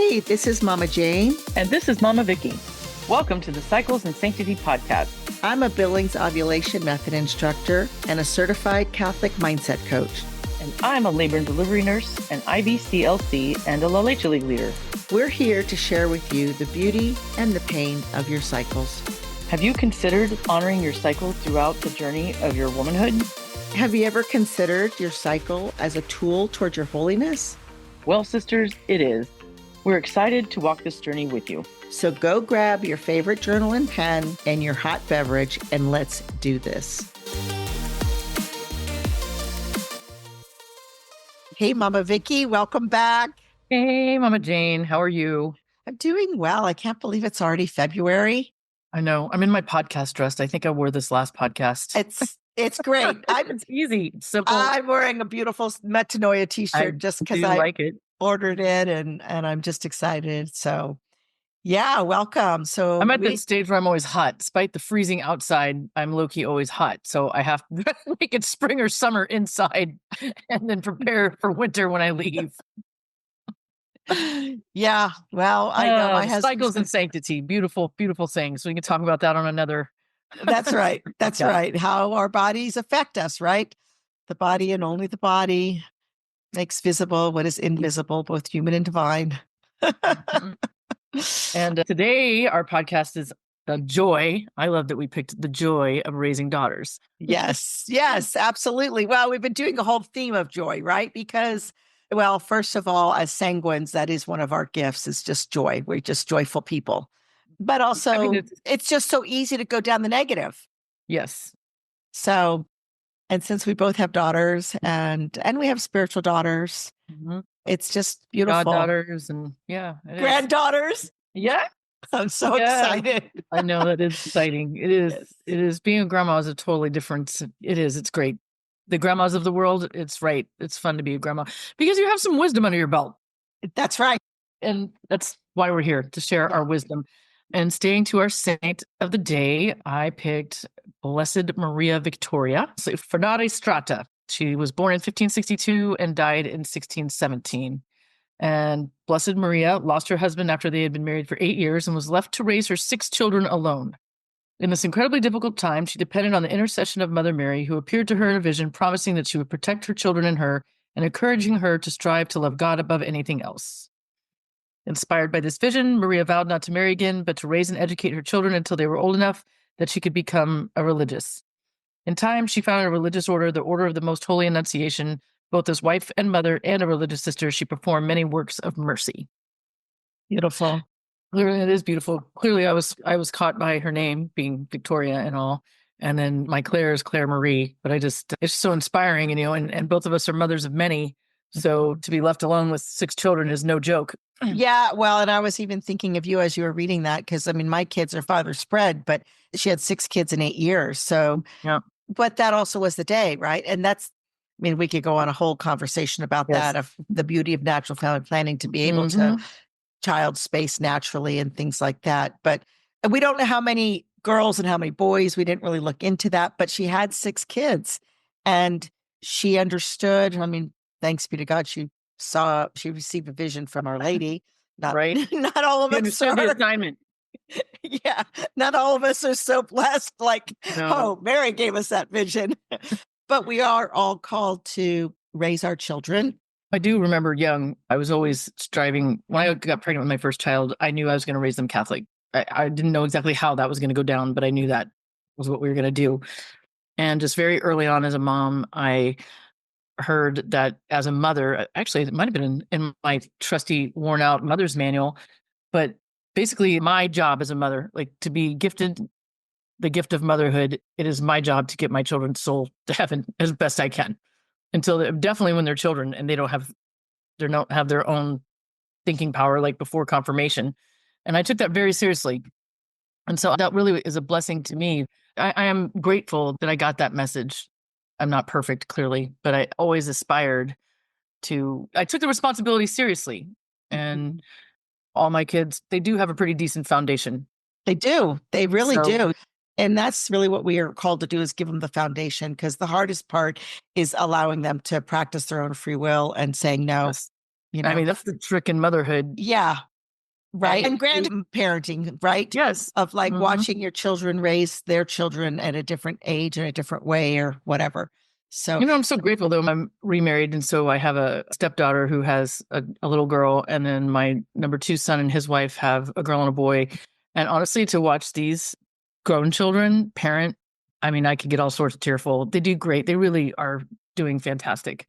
Hey, this is Mama Jane. And this is Mama Vicky. Welcome to the Cycles and Sanctity podcast. I'm a Billings ovulation method instructor and a certified Catholic mindset coach. And I'm a labor and delivery nurse, an IBCLC, and a La Leche League leader. We're here to share with you the beauty and the pain of your cycles. Have you considered honoring your cycle throughout the journey of your womanhood? Have you ever considered your cycle as a tool toward your holiness? Well, sisters, it is. We're excited to walk this journey with you. So go grab your favorite journal and pen and your hot beverage, and let's do this. Hey, Mama Vicky, welcome back. Hey, Mama Jane, how are you? I'm doing well. I can't believe it's already February. I know. I'm in my podcast dress. I think I wore this last podcast. It's great. It's easy. It's simple. I'm wearing a beautiful Metanoia t-shirt just because I like it. Ordered it and I'm just excited. So yeah, welcome. So I'm at that stage where I'm always hot. Despite the freezing outside, I'm low-key always hot. So I have to make it spring or summer inside and then prepare for winter when I leave. Yeah, well, I know my husband. Cycles and sanctity. Beautiful, beautiful things. We can talk about that on another. That's right. That's right. How our bodies affect us, right? The body and only the body makes visible what is invisible, both human and divine. And today our podcast is the joy. I love that we picked the joy of raising daughters. Yes, absolutely. Well, we've been doing a whole theme of joy, right? Because, well, first of all, as sanguines, that is one of our gifts, is just joy. We're just joyful people. But also, it's just so easy to go down the negative. Yes. So, and since we both have daughters and we have spiritual daughters, it's just beautiful. Goddaughters and granddaughters. Yeah. I'm so excited. I know that is exciting. It is. Yes. It is. Being a grandma is a totally different. It is. It's great. The grandmas of the world. It's right. It's fun to be a grandma because you have some wisdom under your belt. That's right. And that's why we're here, to share our wisdom. And staying to our saint of the day, I picked Blessed Maria Vittoria, so Fornari Strata. She was born in 1562 and died in 1617. And Blessed Maria lost her husband after they had been married for 8 years and was left to raise her 6 children alone. In this incredibly difficult time, she depended on the intercession of Mother Mary, who appeared to her in a vision, promising that she would protect her children and her, and encouraging her to strive to love God above anything else. Inspired by this vision, Maria vowed not to marry again, but to raise and educate her children until they were old enough that she could become a religious. In time, she founded a religious order, the Order of the Most Holy Annunciation. Both as wife and mother and a religious sister, she performed many works of mercy. Beautiful. Clearly, it is beautiful. Clearly, I was caught by her name being Victoria and all. And then my Claire is Claire Marie. But it's so inspiring, and both of us are mothers of many. So to be left alone with 6 children is no joke. Yeah, well, and I was even thinking of you as you were reading that, because my kids are father spread, but she had 6 kids in 8 years. So, yeah. But that also was the day, right? And we could go on a whole conversation about that, of the beauty of natural family planning, to be able to child space naturally and things like that. But we don't know how many girls and how many boys. We didn't really look into that, but she had 6 kids and she understood. Thanks be to God, she received a vision from Our Lady. Not all of us are. The assignment. Yeah, not all of us are so blessed. Mary gave us that vision. But we are all called to raise our children. I do remember young, I was always striving. When I got pregnant with my first child, I knew I was going to raise them Catholic. I didn't know exactly how that was going to go down, but I knew that was what we were going to do. And just very early on as a mom, I heard that as a mother, actually, it might have been in my trusty, worn out mother's manual, but basically my job as a mother, to be gifted the gift of motherhood, it is my job to get my children's soul to heaven as best I can. Definitely when they're children and they don't have their own thinking power like before confirmation. And I took that very seriously. And so that really is a blessing to me. I am grateful that I got that message. I'm not perfect, clearly, but I always aspired to, I took the responsibility seriously. And all my kids, they do have a pretty decent foundation. They do. They really do. And that's really what we are called to do, is give them the foundation, because the hardest part is allowing them to practice their own free will and saying no. Yes. That's the trick in motherhood. Yeah. Right. And grandparenting, right? Yes. Of like watching your children raise their children at a different age in a different way or whatever. So, I'm so grateful though. I'm remarried. And so I have a stepdaughter who has a little girl. And then my number 2 son and his wife have a girl and a boy. And honestly, to watch these grown children parent, I could get all sorts of tearful. They do great. They really are doing fantastic.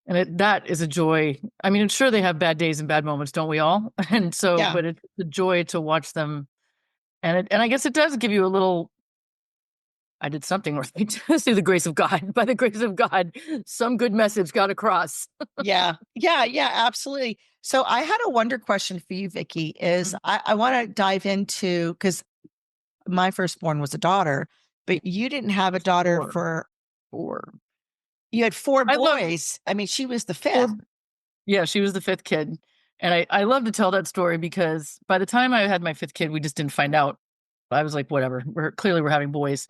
And that is a joy. Sure, they have bad days and bad moments, don't we all? And so, but it's a joy to watch them. And I guess it does give you a little, I did something right through the grace of God. By the grace of God, some good message got across. Yeah, absolutely. So I had a wonder question for you, Vicki, is I want to dive into, because my firstborn was a daughter, but you didn't have a daughter for 4. You had 4 boys. She was the 5th. Yeah, she was the 5th kid. And I love to tell that story because by the time I had my 5th kid, we just didn't find out. I was like, whatever, we're having boys.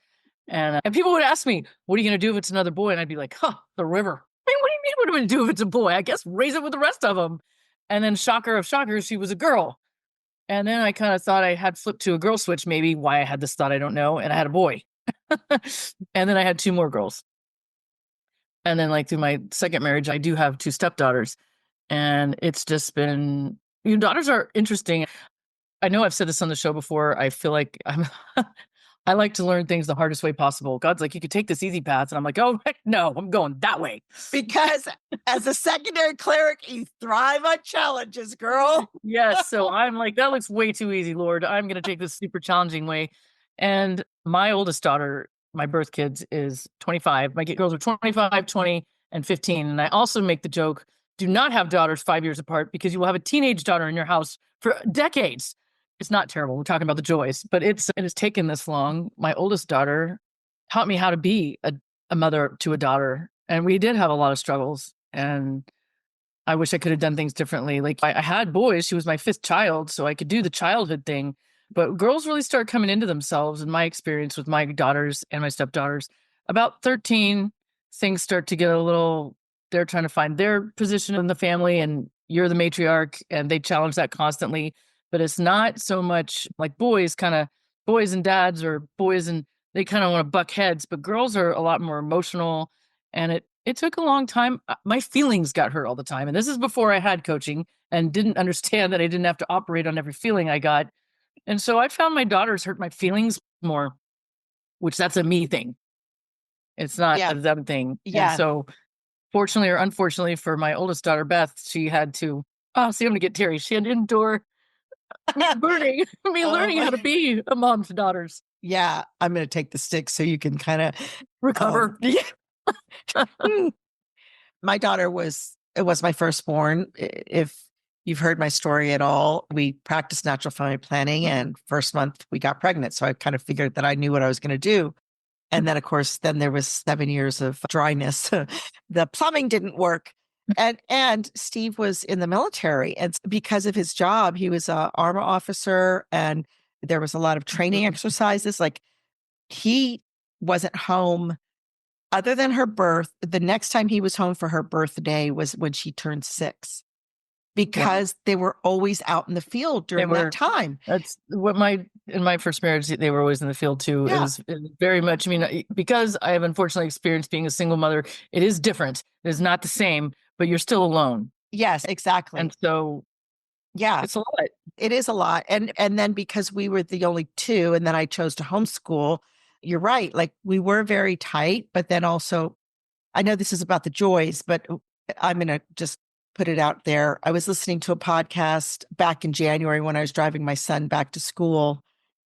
And people would ask me, what are you going to do if it's another boy? And I'd be like, the river. What do you mean what am I going to do if it's a boy? I guess raise it with the rest of them. And then shocker of shockers, she was a girl. And then I kind of thought I had flipped to a girl switch, maybe why I had this thought, I don't know. And I had a boy. And then I had 2 more girls. And then like through my second marriage, I do have 2 stepdaughters. And it's just been, daughters are interesting. I know I've said this on the show before. I feel like I like to learn things the hardest way possible. God's like, you could take this easy path. And I'm like, oh, heck no, I'm going that way. Because as a secondary cleric, you thrive on challenges, girl. Yes. So I'm like, that looks way too easy, Lord. I'm going to take this super challenging way. And my oldest daughter, my birth kids, is 25. My girls are 25, 20, and 15. And I also make the joke, do not have daughters 5 years apart because you will have a teenage daughter in your house for decades. It's not terrible. We're talking about the joys, but it has taken this long. My oldest daughter taught me how to be a mother to a daughter. And we did have a lot of struggles. And I wish I could have done things differently. Like I had boys. She was my 5th child, so I could do the childhood thing. But girls really start coming into themselves in my experience with my daughters and my stepdaughters. About 13, things start to get a little, they're trying to find their position in the family and you're the matriarch and they challenge that constantly. But it's not so much like boys and dads or boys and they kind of want to buck heads, but girls are a lot more emotional. And it took a long time. My feelings got hurt all the time. And this is before I had coaching and didn't understand that I didn't have to operate on every feeling I got. And so I found my daughters hurt my feelings more, which that's a me thing. It's not a them thing. Yeah. And so fortunately or unfortunately for my oldest daughter, Beth, she had to, I'm going to get teary. She had to endure learning how to be a mom to daughters. Yeah. I'm going to take the stick so you can kind of recover. My daughter it was my firstborn. If you've heard my story at all, we practiced natural family planning and first month we got pregnant. So I kind of figured that I knew what I was going to do. And then of course, there was 7 years of dryness. The plumbing didn't work. And Steve was in the military. And because of his job, he was an armor officer and there was a lot of training exercises. Like he wasn't home other than her birth. The next time he was home for her birthday was when she turned 6. Because they were always out in the field during that time. That's what in my first marriage, they were always in the field too. Yeah. It was very much, because I have unfortunately experienced being a single mother, it is different. It is not the same, but you're still alone. Yes, exactly. And so, it's a lot. It is a lot. And then because we were the only 2, and then I chose to homeschool, you're right. Like we were very tight, but then also, I know this is about the joys, but I'm going to just put it out there. I was listening to a podcast back in January when I was driving my son back to school.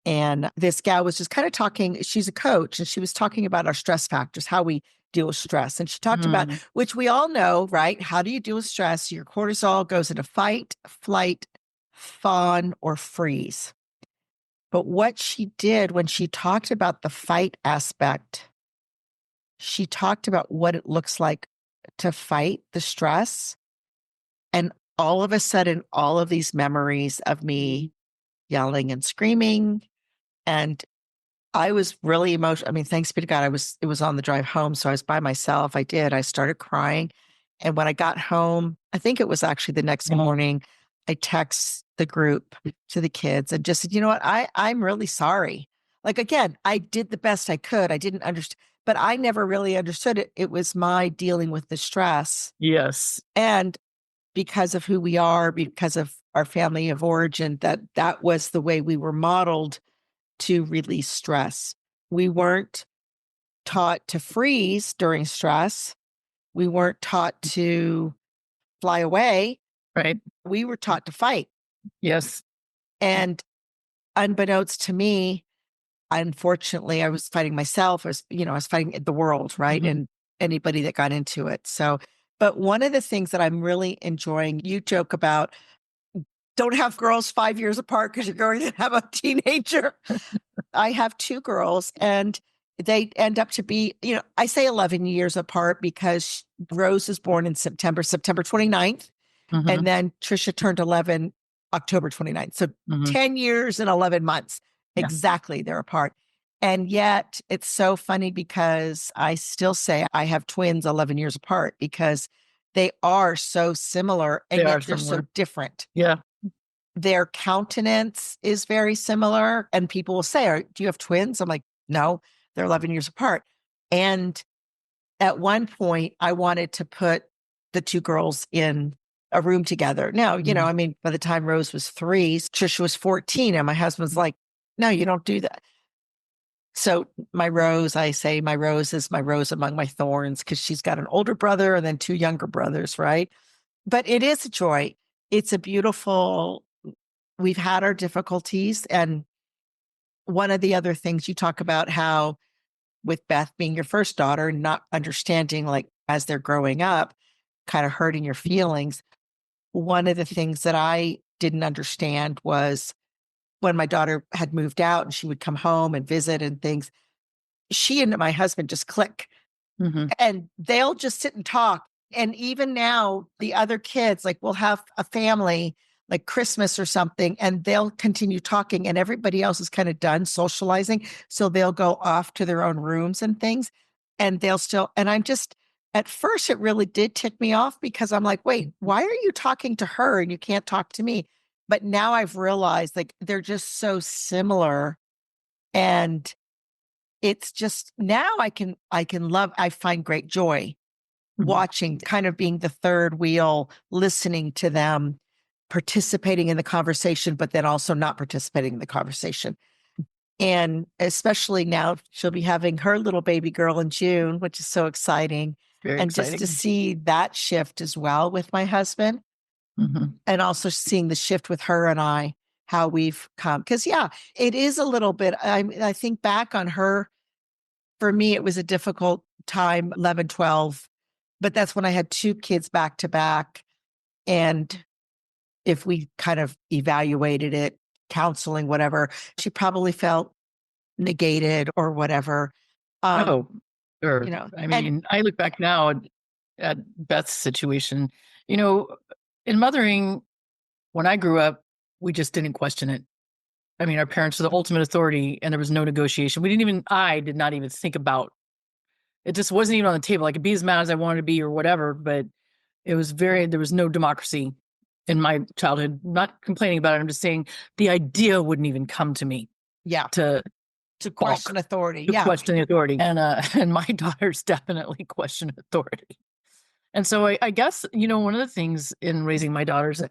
And this gal was just kind of talking, she's a coach, and she was talking about our stress factors, how we deal with stress. And she talked about, which we all know, right? How do you deal with stress? Your cortisol goes into fight, flight, fawn, or freeze. But what she did when she talked about the fight aspect, she talked about what it looks like to fight the stress. And all of a sudden, all of these memories of me yelling and screaming. And I was really emotional. Thanks be to God, it was on the drive home. So I was by myself. I started crying. And when I got home, I think it was actually the next morning, I text the group to the kids and just said, you know what, I'm really sorry. Like, again, I did the best I could. I didn't understand, but I never really understood it. It was my dealing with the stress. Yes. And because of who we are, because of our family of origin, that was the way we were modeled to release stress. We weren't taught to freeze during stress. We weren't taught to fly away. Right. We were taught to fight. Yes. And unbeknownst to me, unfortunately, I was fighting myself. I was fighting the world, right? Mhm. And anybody that got into it. So, but one of the things that I'm really enjoying, you joke about, don't have girls 5 years apart because you're going to have a teenager. I have two girls and they end up to be, I say 11 years apart because Rose is born in September 29th. And Mhm. then Trisha turned 11 October 29th. So Mhm. 10 years and 11 months. Yeah. Exactly. They're apart. And yet it's so funny because I still say I have twins 11 years apart because they are so similar They and are yet they're so similar. different. Yeah. Their countenance is very similar. And people will say, do you have twins? I'm like, no, they're 11 years apart. And at one point, I wanted to put the two girls in a room together. Now, Mhm. I mean, by the time Rose was 3, Trisha was 14, and my husband's like, no, you don't do that. So I say my Rose is my rose among my thorns because she's got an older brother and then two younger brothers, right? But it is a joy. It's a beautiful, we've had our difficulties. And one of the other things you talk about how with Beth being your first daughter, not understanding like as they're growing up, kind of hurting your feelings. One of the things that I didn't understand was when my daughter had moved out and she would come home and visit and things, she and my husband just click Mhm. and they'll just sit and talk. And even now, the other kids, like we'll have a family like Christmas or something, and they'll continue talking, and everybody else is kind of done socializing. So they'll go off to their own rooms and things, and they'll still, and I'm just, at first, it really did tick me off because I'm like, wait, why are you talking to her and you can't talk to me? But now I've realized like they're just so similar. And it's just now I find great joy Mhm. watching, kind of being the third wheel, listening to them, participating in the conversation, but then also not participating in the conversation. And especially now, she'll be having her little baby girl in June, which is so exciting. Very And just to exciting. see that shift as well with my husband, Mhm. and also seeing the shift with her and I, how we've come. Because, yeah, it is a little bit. I think back on her, for me, it was a difficult time, 11, 12. But that's when I had two kids back to back. And if we kind of evaluated it, counseling, whatever, she probably felt negated or whatever. Um, Oh, sure. I and mean, I look back now at Beth's situation. You know, in mothering, when I grew up, we just didn't question it. I mean, our parents were the ultimate authority and there was no negotiation. I did not even think about it, just wasn't even on the table. I could be as mad as I wanted to be or whatever, but there was no democracy in my childhood. Not complaining about it. I'm just saying the idea wouldn't even come to me yeah, to to balk, question authority. to Yeah. question the authority. And, and my daughters definitely question authority. And so I guess, one of the things in raising my daughters,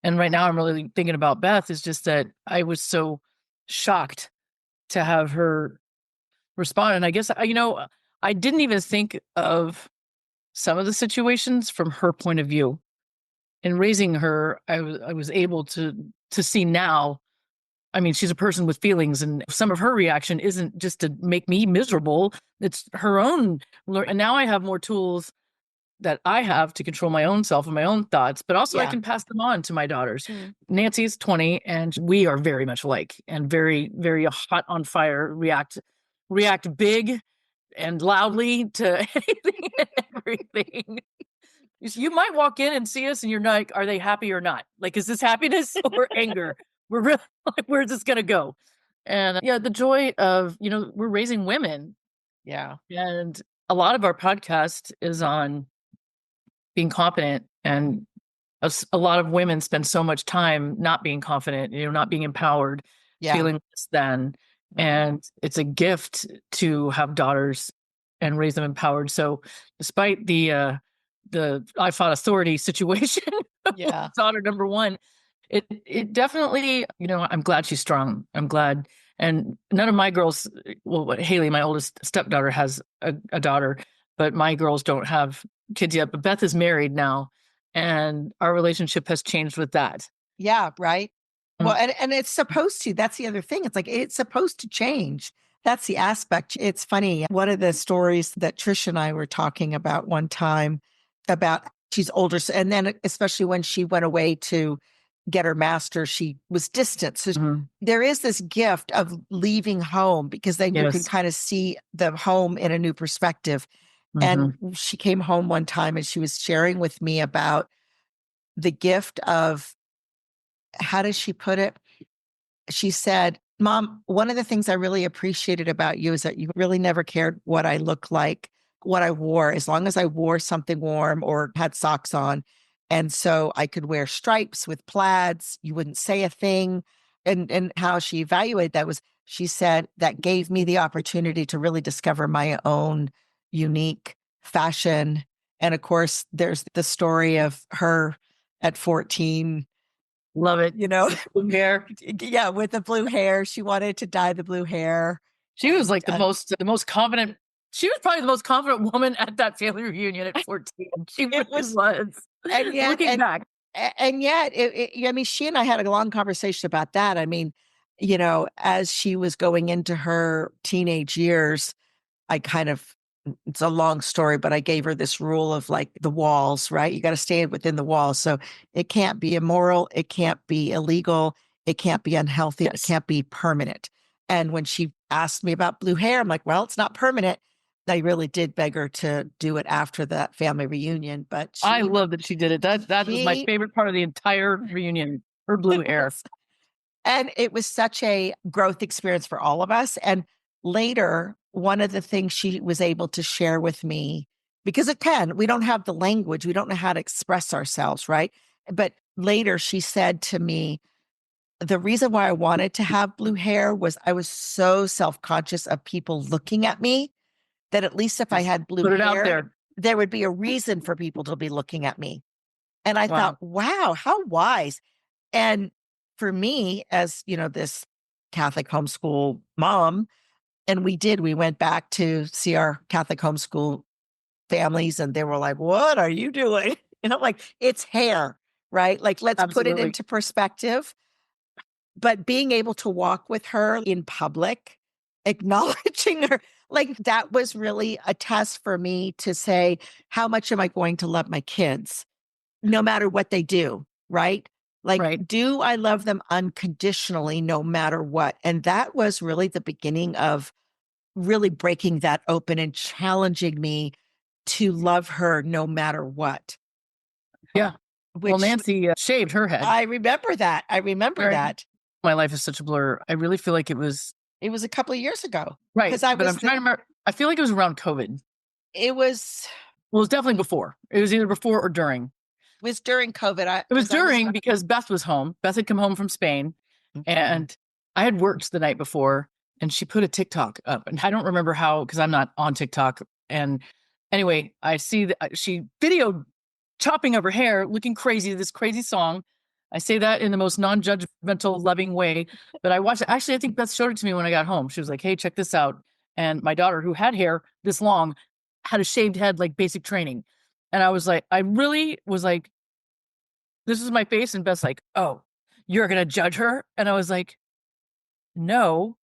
and right now I'm really thinking about Beth, is just that I was so shocked to have her respond. And I guess, I didn't even think of some of the situations from her point of view. In raising her, I was able to see now. I mean, she's a person with feelings, and some of her reaction isn't just to make me miserable. It's her own. And now I have more tools that I have to control my own self and my own thoughts, but also I Yeah. can pass them on to my daughters. Mm. Nancy's 20 and we are very much alike and very, very hot on fire, react big and loudly to anything and everything. You might walk in and see us and you're like, are they happy or not? Like, is this happiness or anger? We're really like, where's this going to go? And yeah, the joy of, we're raising women, Yeah. and a lot of our podcast is on being confident and a lot of women spend so much time not being confident, not being empowered, Yeah. feeling less than. And it's a gift to have daughters and raise them empowered. So despite the I fought authority situation with Yeah. daughter number one, it definitely, I'm glad she's strong. I'm glad. And none of my girls, well, Haley, my oldest stepdaughter, has a daughter, but my girls don't have kids yet. But Beth is married now, and our relationship has changed with that. Yeah, right. Well, Mm. and it's supposed to. That's the other thing. It's like it's supposed to change. That's the aspect. It's funny. One of the stories that Trish and I were talking about one time about she's older, and then especially when she went away to get her master's, she was distant. So there is this gift of leaving home because then you can Yes. kind of see the home in a new perspective. And she came home one time and she was sharing with me about the gift of, how does she put it? She said, Mom, one of the things I really appreciated about you is that you really never cared what I looked like, what I wore, as long as I wore something warm or had socks on. And so I could wear stripes with plaids. You wouldn't say a thing. And how she evaluated that was, she said, that gave me the opportunity to really discover my own unique fashion. And of course, there's the story of her at 14. Love it. Blue hair. Yeah, with the blue hair. She wanted to dye the blue hair. She was like the most confident. She was probably the most confident woman at that family reunion at 14. She really was. And yet, Looking back. and yet, I mean, she and I had a long conversation about that. I mean, as she was going into her teenage years, I kind of, it's a long story, but I gave her this rule of like the walls, right? You got to stay within the walls. So it can't be immoral. It can't be illegal. It can't be unhealthy. Yes. It can't be permanent. And when she asked me about blue hair, I'm like, well, it's not permanent. I really did beg her to do it after that family reunion, but I love that she did it. That was my favorite part of the entire reunion, her blue hair. And it was such a growth experience for all of us. And later, one of the things she was able to share with me, because we don't have the language, we don't know how to express ourselves, right? But later she said to me, the reason why I wanted to have blue hair was I was so self-conscious of people looking at me that at least if I had blue Put it hair, out there would be a reason for people to be looking at me. And I thought, wow, how wise. And for me, as this Catholic homeschool mom, and we went back to see our Catholic homeschool families, and they were like, what are you doing? Like, it's hair, right? Like, let's put it into perspective. But being able to walk with her in public, acknowledging her, like that was really a test for me to say, how much am I going to love my kids, no matter what they do, right? Like, do I love them unconditionally, no matter what? And that was really the beginning of really breaking that open and challenging me to love her no matter what. Yeah. Well, Nancy shaved her head. I remember that. That. My life is such a blur. I really feel like it was a couple of years ago. Right. But I'm trying to remember. I feel like it was around COVID. It was. Well, it was definitely before. It was either before or during. It was during COVID. It was during because Beth was home. Beth had come home from Spain, and I had worked the night before, and she put a TikTok up, and I don't remember how because I'm not on TikTok. And anyway, I see that she videoed chopping of her hair, looking crazy. This crazy song. I say that in the most non-judgmental, loving way. But I watched it. Actually, I think Beth showed it to me when I got home. She was like, "Hey, check this out." And my daughter, who had hair this long, had a shaved head, like basic training. And I was like, I really was like, this is my face. And Beth's like, oh, you're going to judge her? And I was like, no,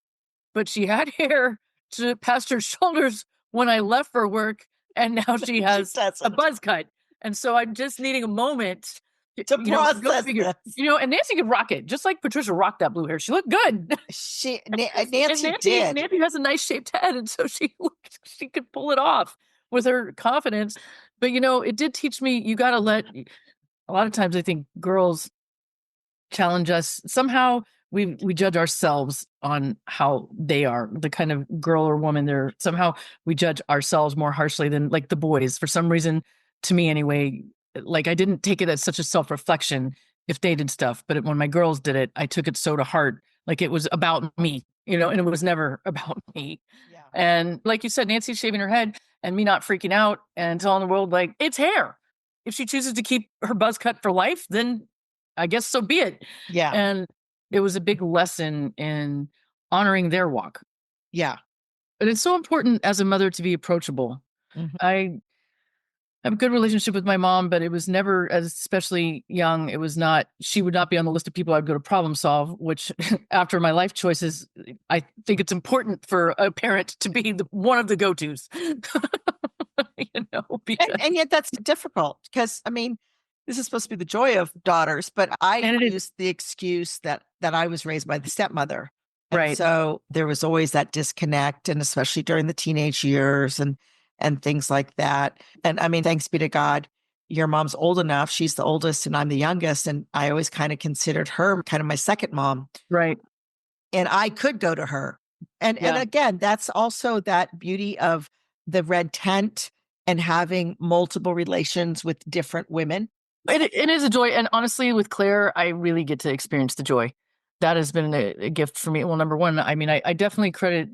but she had hair past her shoulders when I left for work. And now she has a buzz cut. And so I'm just needing a moment to process this. And Nancy could rock it, just like Patricia rocked that blue hair. She looked good. Nancy did. Nancy has a nice shaped head, and so she could pull it off with her confidence. But it did teach me you got to let. A lot of times, I think girls challenge us. Somehow, we judge ourselves on how they are, the kind of girl or woman they're. Somehow, we judge ourselves more harshly than like the boys. For some reason, to me anyway, like I didn't take it as such a self-reflection if they did stuff, but when my girls did it, I took it so to heart. Like it was about me, and it was never about me. Yeah. And like you said, Nancy shaving her head and me not freaking out and telling the world, like, it's hair. If she chooses to keep her buzz cut for life, then I guess so be it. Yeah. And it was a big lesson in honoring their walk. Yeah. And it's so important as a mother to be approachable. Mhm. I have a good relationship with my mom, but it was never, as especially young, it was not, she would not be on the list of people I'd go to problem solve, which after my life choices, I think it's important for a parent to be one of the go-tos. And yet that's difficult because, I mean, this is supposed to be the joy of daughters, but I used the excuse that I was raised by the stepmother. And right. so there was always that disconnect, and especially during the teenage years and things like that. And I mean, thanks be to God, your mom's old enough. She's the oldest and I'm the youngest. And I always kind of considered her kind of my second mom. Right. And I could go to her. And again, that's also that beauty of the red tent and having multiple relations with different women. It is a joy. And honestly, with Claire, I really get to experience the joy. That has been a gift for me. Well, number one, I mean, I definitely credit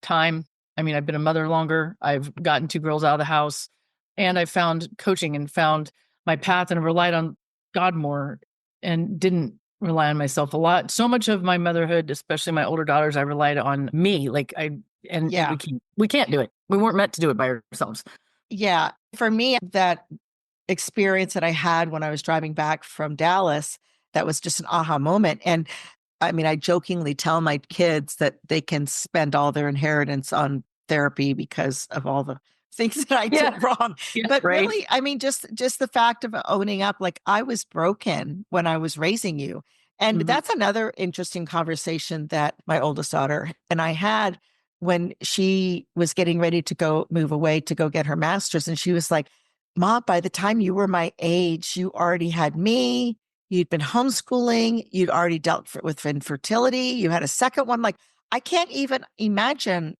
time. I mean, I've been a mother longer. I've gotten 2 girls out of the house, and I found coaching and found my path and relied on God more and didn't rely on myself a lot. So much of my motherhood, especially my older daughters, I relied on me. Like and we can't do it. We weren't meant to do it by ourselves. Yeah. For me, that experience that I had when I was driving back from Dallas, that was just an aha moment. And I mean, I jokingly tell my kids that they can spend all their inheritance on therapy because of all the things that I did wrong. But really, I mean, just the fact of owning up, like I was broken when I was raising you. And that's another interesting conversation that my oldest daughter and I had when she was getting ready to go move away to go get her master's. And she was like, Mom, by the time you were my age, you already had me. You'd been homeschooling. You'd already dealt with infertility. You had a second one. Like, I can't even imagine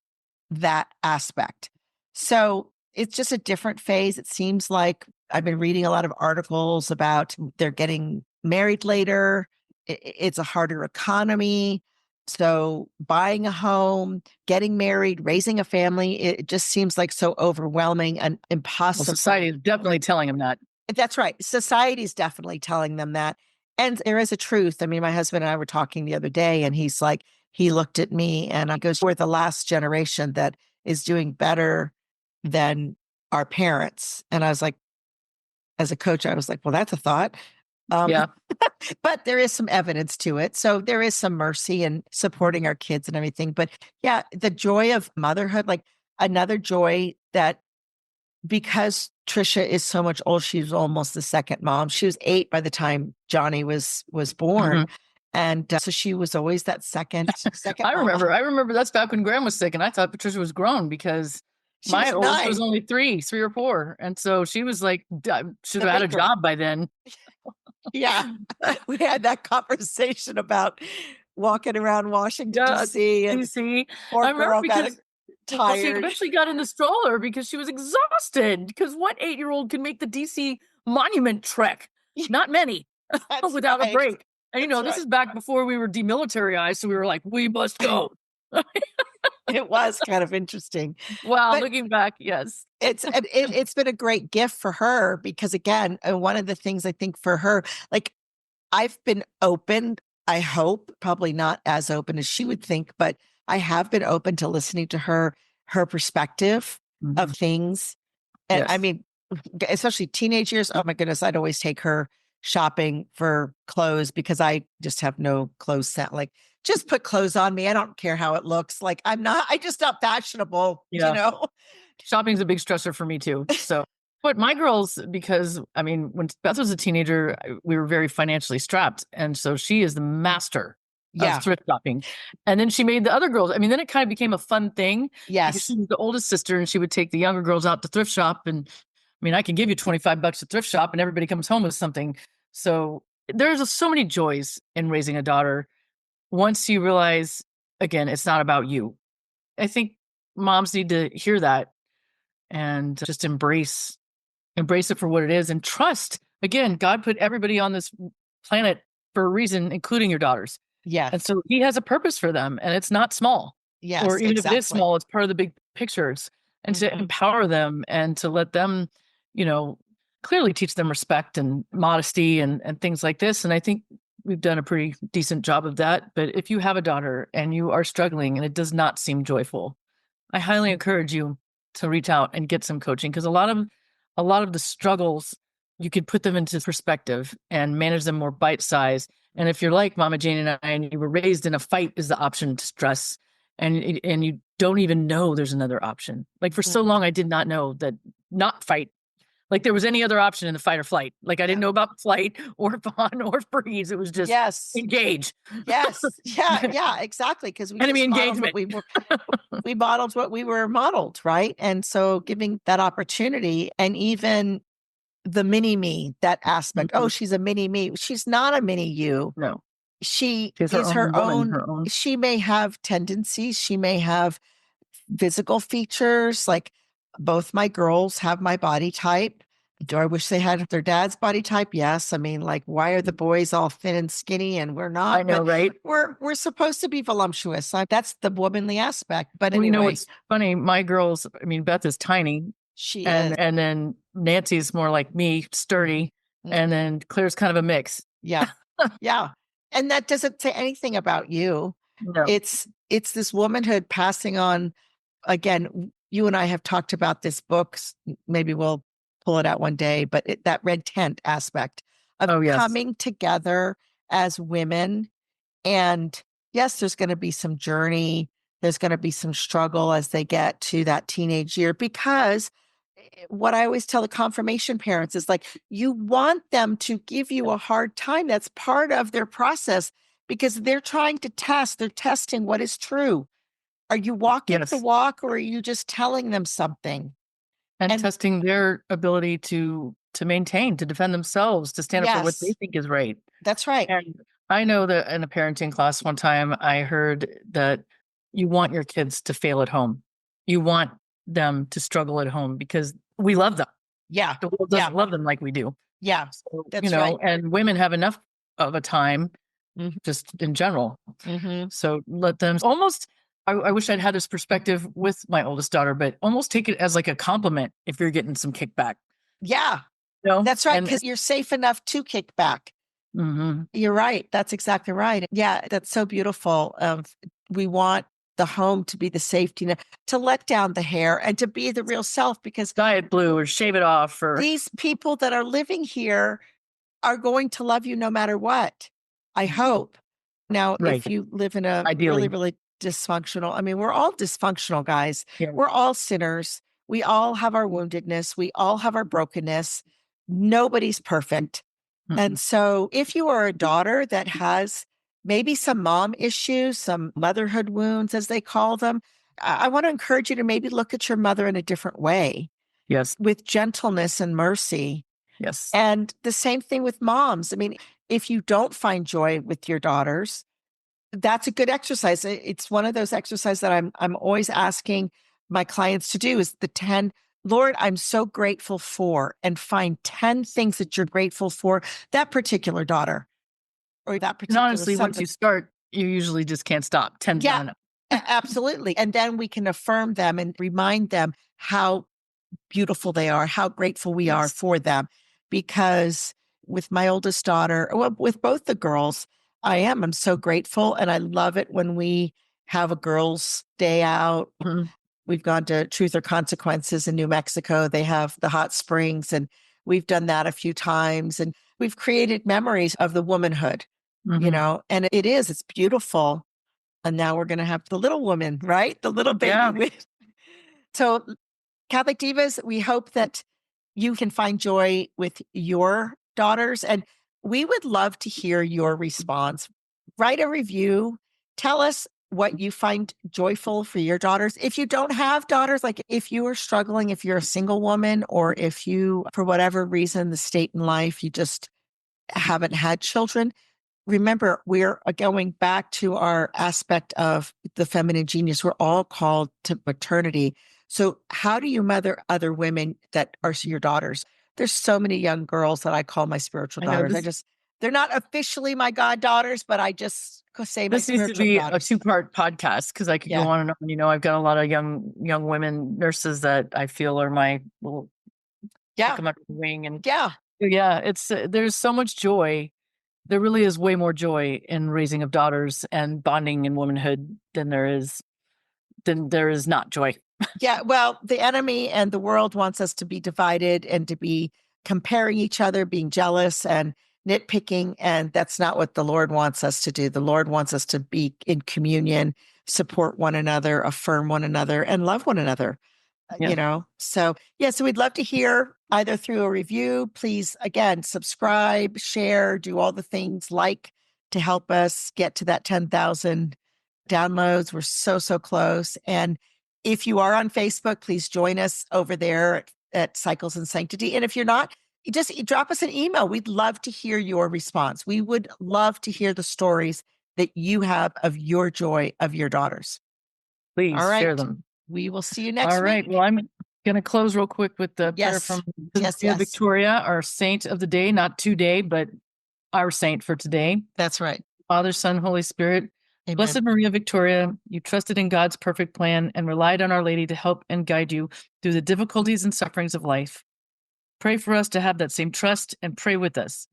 that aspect. So it's just a different phase. It seems like I've been reading a lot of articles about they're getting married later. It's a harder economy. So buying a home, getting married, raising a family, it just seems like so overwhelming and impossible. Well, society is definitely telling them that. That's right. Society is definitely telling them that. And there is a truth. I mean, my husband and I were talking the other day, and he's like, he looked at me and I goes, we're the last generation that is doing better than our parents. And I was like, as a coach, I was like, well, that's a thought. Yeah. But there is some evidence to it. So there is some mercy in supporting our kids and everything. But yeah, the joy of motherhood, like another joy that because Trisha is so much old, she's almost the second mom. She was 8 by the time Johnny was born. And so she was always that second I mom. remember that's back when Graham was sick, and I thought Patricia was grown because my oldest was only 3 or 4. And so she was like, should have had a job by then. Yeah. We had that conversation about walking around Washington, D.C. And DC. poor I remember girl because got she tired. eventually got in the stroller because she was exhausted. Because what 8-year-old can make the DC monument trek? Not many without a break. And this is back before we were demilitarized, so we were like, we must go. It was kind of interesting. Well, looking back, yes. It's been a great gift for her because again, one of the things I think for her, like I've been open, I hope, probably not as open as she would think, but I have been open to listening to her perspective of things. And I mean, especially teenage years, oh my goodness, I'd always take her shopping for clothes because I just have no clothes set. Like, just put clothes on me. I don't care how it looks. Like, I just not fashionable, Shopping's a big stressor for me too. So, but my girls, because I mean, when Beth was a teenager, we were very financially strapped. And so she is the master of thrift shopping. And then she made the other girls. I mean, then it kind of became a fun thing. Yes. Because she was the oldest sister and she would take the younger girls out to thrift shop. And I mean, I can give you $25 to thrift shop and everybody comes home with something. So there's so many joys in raising a daughter. Once you realize, again, it's not about you. I think moms need to hear that and just embrace embrace it for what it is, and trust. Again, God put everybody on this planet for a reason, including your daughters. Yes. And so he has a purpose for them, and it's not small. Or Yes, even if it is exactly. small, it's part of the big pictures. And to empower them and to let them, clearly teach them respect and modesty and things like this. And I think we've done a pretty decent job of that. But if you have a daughter and you are struggling and it does not seem joyful, I highly encourage you to reach out and get some coaching, because a lot of the struggles, you could put them into perspective and manage them more bite size. And if you're like Mama Jane and I, and you were raised in a fight is the option to stress, and you don't even know there's another option. Like for so long, I did not know that not fight, like there was any other option in the fight or flight. Like I didn't know about flight or fawn or freeze. It was just engage. Yes. Yeah, exactly. Because we enemy just modeled engagement. we modeled what we were modeled, right? And so giving that opportunity, and even the mini me, that aspect. Oh, she's a mini me. She's not a mini you. No. She She's is her woman, own. her own. She may have tendencies. She may have physical features. Like both my girls have my body type. Do I wish they had their dad's body type? Yes. I mean, like, why are the boys all thin and skinny and we're not? I know, but right? We're supposed to be voluptuous. That's the womanly aspect. But Well, anyway, it's funny. My girls, I mean, Beth is tiny. She is. And then Nancy's more like me, sturdy. And then Claire's kind of a mix. Yeah. Yeah. And that doesn't say anything about you. No. It's this womanhood passing on. Again, you and I have talked about this book. Maybe we'll pull it out one day, but that red tent aspect of coming together as women. And yes, there's going to be some journey. There's going to be some struggle as they get to that teenage year, because what I always tell the confirmation parents is like, you want them to give you a hard time. That's part of their process, because they're trying to they're testing what is true. Are you walking the walk, or are you just telling them something? And testing their ability to maintain, to defend themselves, to stand up for what they think is right. That's right. And I know that in a parenting class one time, I heard that you want your kids to fail at home. You want them to struggle at home because we love them. Yeah. The world doesn't love them like we do. Yeah. So, right. And women have enough of a time just in general. So let them almost, I wish I'd had this perspective with my oldest daughter, but almost take it as like a compliment if you're getting some kickback. Yeah. That's right. Because you're safe enough to kick back. You're right. That's exactly right. Yeah. That's so beautiful. We want the home to be the safety net, to let down the hair and to be the real self, because dye it blue or shave it off. Or these people that are living here are going to love you no matter what. I hope. Now, if you live in a really, really dysfunctional, I mean, we're all dysfunctional, guys. Yeah. We're all sinners. We all have our woundedness. We all have our brokenness. Nobody's perfect. And so if you are a daughter that has maybe some mom issues, some motherhood wounds, as they call them, I want to encourage you to maybe look at your mother in a different way. Yes. With gentleness and mercy. Yes. And the same thing with moms. I mean, if you don't find joy with your daughters, that's a good exercise. It's one of those exercises that I'm always asking my clients to do, is the 10, Lord, I'm so grateful for, and find 10 things that you're grateful for that particular daughter or that particular. And honestly, once you start, you usually just can't stop. 10's not enough. Absolutely. And then we can affirm them and remind them how beautiful they are, how grateful we are for them. Because with my oldest daughter, well, with both the girls, I'm so grateful. And I love it when we have a girls' day out. We've gone to Truth or Consequences in New Mexico. They have the hot springs, and we've done that a few times. And we've created memories of the womanhood, and it's beautiful. And now we're going to have the little woman, right? The little baby. Yeah. So Catholic Divas, we hope that you can find joy with your daughters. And we would love to hear your response. Write a review. Tell us what you find joyful for your daughters. If you don't have daughters, like if you are struggling, if you're a single woman, or if you, for whatever reason, the state in life, you just haven't had children, remember, we're going back to our aspect of the feminine genius. We're all called to maternity. So how do you mother other women that are your daughters? there's so many young girls that I call my spiritual I know daughters. They're not officially my goddaughters, but I just say my this needs to spiritual be a daughters. 2-part podcast because I could go on and on. I've got a lot of young women nurses that I feel are my little come under the wing, and it's there's so much joy. There really is way more joy in raising of daughters and bonding in womanhood than there is not joy. Yeah, well, the enemy and the world wants us to be divided and to be comparing each other, being jealous and nitpicking. And that's not what the Lord wants us to do. The Lord wants us to be in communion, support one another, affirm one another, and love one another. So we'd love to hear either through a review. Please, again, subscribe, share, do all the things to help us get to that 10,000 downloads. We're so close. And if you are on Facebook, please join us over there at Cycles and Sanctity. And if you're not, just drop us an email. We'd love to hear your response. We would love to hear the stories that you have of your joy of your daughters. Please share them. We will see you next week. All right. Well, I'm going to close real quick with the prayer from Victoria, our saint of the day, not today, but our saint for today. That's right. Father, Son, Holy Spirit. Amen. Blessed Maria Victoria, you trusted in God's perfect plan and relied on Our Lady to help and guide you through the difficulties and sufferings of life. Pray for us to have that same trust and pray with us.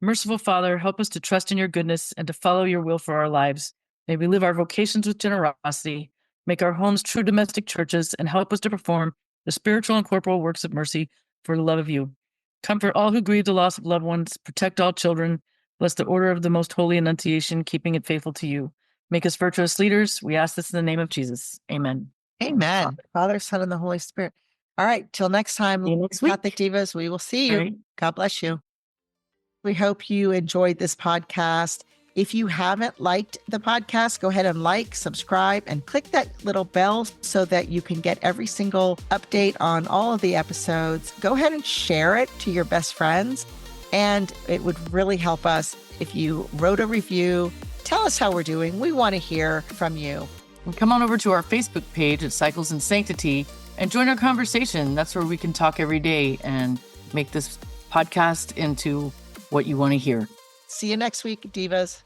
Merciful Father, help us to trust in your goodness and to follow your will for our lives. May we live our vocations with generosity, make our homes true domestic churches, and help us to perform the spiritual and corporal works of mercy for the love of you. Comfort all who grieve the loss of loved ones, protect all children, bless the order of the Most Holy Annunciation, keeping it faithful to you. Make us virtuous leaders. We ask this in the name of Jesus. Amen. Amen. Father, Son, and the Holy Spirit. All right. Till next time, Catholic Divas, we will see you. Right. God bless you. We hope you enjoyed this podcast. If you haven't liked the podcast, go ahead and subscribe, and click that little bell so that you can get every single update on all of the episodes. Go ahead and share it to your best friends. And it would really help us if you wrote a review. Tell us how we're doing. We want to hear from you. And come on over to our Facebook page at Cycles and Sanctity and join our conversation. That's where we can talk every day and make this podcast into what you want to hear. See you next week, Divas.